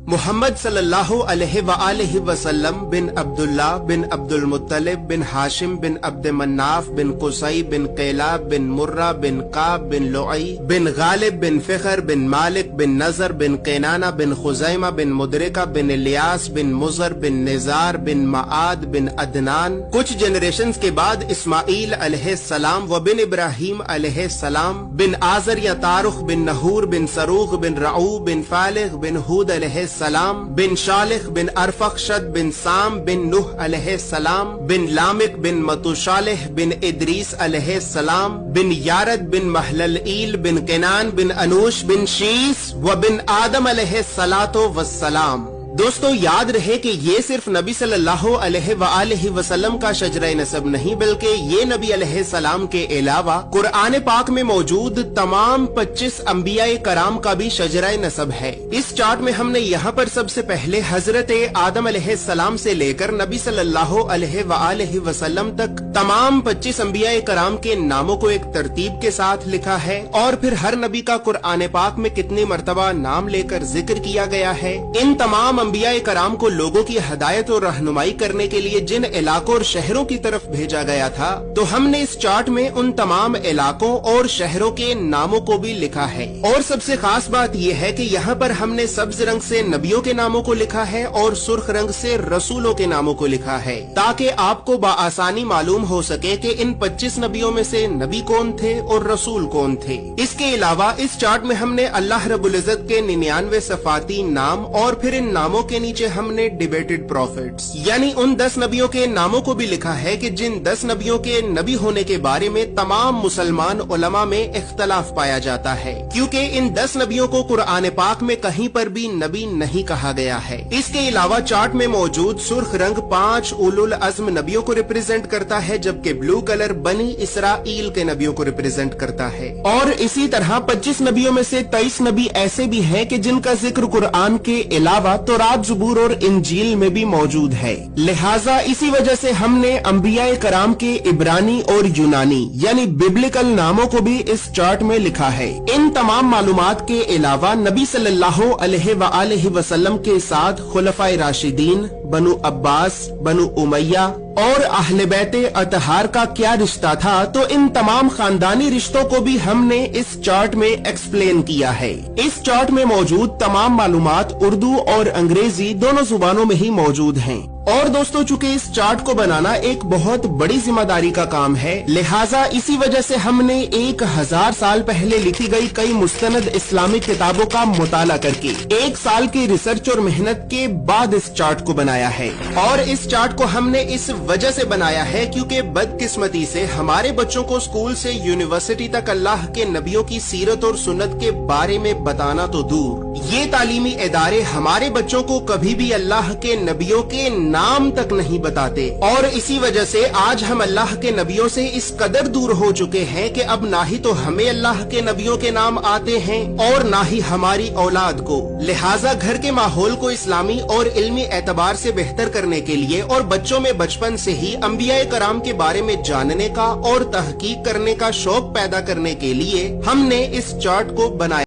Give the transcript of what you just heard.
محمد صلی اللہ علیہ وآلہ وسلم بن عبداللہ بن عبدالمطلب بن ہاشم بن عبد مناف بن قصی بن قیلاب بن مرہ بن قاب بن لعی بن غالب بن فخر بن مالک بن نظر بن قینانہ بن خزیمہ بن مدرکہ بن الیاس بن مزر بن نزار بن معاد بن عدنان۔ کچھ جنریشنز کے بعد اسماعیل علیہ السلام و بن ابراہیم علیہ السلام بن آزر یا تارخ بن نحور بن سروغ بن رعو بن فالغ بن ہود علیہ السلام بن شالخ بن ارفخشد بن سام بن نوح علیہ السلام بن لامک بن متوشالح بن ادریس علیہ السلام بن یارد بن محللئیل بن کنان بن انوش بن شیس و بن آدم علیہ السلام۔ دوستو یاد رہے کہ یہ صرف نبی صلی اللہ علیہ وآلہ وسلم کا شجرہ نسب نہیں بلکہ یہ نبی علیہ السلام کے علاوہ قرآن پاک میں موجود تمام 25 انبیاء کرام کا بھی شجرہ نسب ہے۔ اس چارٹ میں ہم نے یہاں پر سب سے پہلے حضرت آدم علیہ السلام سے لے کر نبی صلی اللہ علیہ وآلہ وسلم تک تمام 25 انبیاء کرام کے ناموں کو ایک ترتیب کے ساتھ لکھا ہے، اور پھر ہر نبی کا قرآن پاک میں کتنی مرتبہ نام لے کر ذکر کیا گیا ہے۔ ان تمام انبیاء کرام کو لوگوں کی ہدایت اور رہنمائی کرنے کے لیے جن علاقوں اور شہروں کی طرف بھیجا گیا تھا، تو ہم نے اس چارٹ میں ان تمام علاقوں اور شہروں کے ناموں کو بھی لکھا ہے۔ اور سب سے خاص بات یہ ہے کہ یہاں پر ہم نے سبز رنگ سے نبیوں کے ناموں کو لکھا ہے اور سرخ رنگ سے رسولوں کے ناموں کو لکھا ہے، تاکہ آپ کو بآسانی معلوم ہو سکے کہ ان 25 نبیوں میں سے نبی کون تھے اور رسول کون تھے۔ اس کے علاوہ اس چارٹ میں ہم نے اللہ رب العزت کے 99 صفاتی نام اور پھر ان ناموں کے نیچے ہم نے ڈیبیٹڈ پروفیٹس یعنی ان 10 نبیوں کے ناموں کو بھی لکھا ہے کہ جن 10 نبیوں کے نبی ہونے کے بارے میں تمام مسلمان علماء میں اختلاف پایا جاتا ہے، کیونکہ ان 10 نبیوں کو قرآن پاک میں کہیں پر بھی نبی نہیں کہا گیا ہے۔ اس کے علاوہ چارٹ میں موجود سرخ رنگ 5 اولو العزم نبیوں کو ریپرزینٹ کرتا ہے، جبکہ بلو کلر بنی اسرائیل کے نبیوں کو ریپرزینٹ کرتا ہے۔ اور اسی طرح 25 نبیوں میں سے 23 نبی ایسے بھی ہیں کہ جن کا ذکر قرآن کے علاوہ تورات، زبور اور انجیل میں بھی موجود ہے۔ لہٰذا اسی وجہ سے ہم نے انبیاء کرام کے عبرانی اور یونانی یعنی ببلکل ناموں کو بھی اس چارٹ میں لکھا ہے۔ ان تمام معلومات کے علاوہ نبی صلی اللہ علیہ وآلہ وسلم کے ساتھ خلفائے راشدین، بنو عباس، بنو امیہ اور اہل بیت اطہار کا کیا رشتہ تھا، تو ان تمام خاندانی رشتوں کو بھی ہم نے اس چارٹ میں ایکسپلین کیا ہے۔ اس چارٹ میں موجود تمام معلومات اردو اور انگریزی دونوں زبانوں میں ہی موجود ہیں۔ اور دوستو چونکہ اس چارٹ کو بنانا ایک بہت بڑی ذمہ داری کا کام ہے، لہٰذا اسی وجہ سے ہم نے 1000 سال پہلے لکھی گئی کئی مستند اسلامی کتابوں کا مطالعہ کر کے 1 سال کی ریسرچ اور محنت کے بعد اس چارٹ کو بنایا ہے۔ اور اس چارٹ کو ہم نے اس وجہ سے بنایا ہے کیونکہ بدقسمتی سے ہمارے بچوں کو اسکول سے یونیورسٹی تک اللہ کے نبیوں کی سیرت اور سنت کے بارے میں بتانا تو دور، یہ تعلیمی ادارے ہمارے بچوں کو کبھی بھی اللہ کے نبیوں کے نام تک نہیں بتاتے، اور اسی وجہ سے آج ہم اللہ کے نبیوں سے اس قدر دور ہو چکے ہیں کہ اب نہ ہی تو ہمیں اللہ کے نبیوں کے نام آتے ہیں اور نہ ہی ہماری اولاد کو۔ لہٰذا گھر کے ماحول کو اسلامی اور علمی اعتبار سے بہتر کرنے کے لیے اور بچوں میں بچپن سے ہی انبیاء کرام کے بارے میں جاننے کا اور تحقیق کرنے کا شوق پیدا کرنے کے لیے ہم نے اس چارٹ کو بنایا۔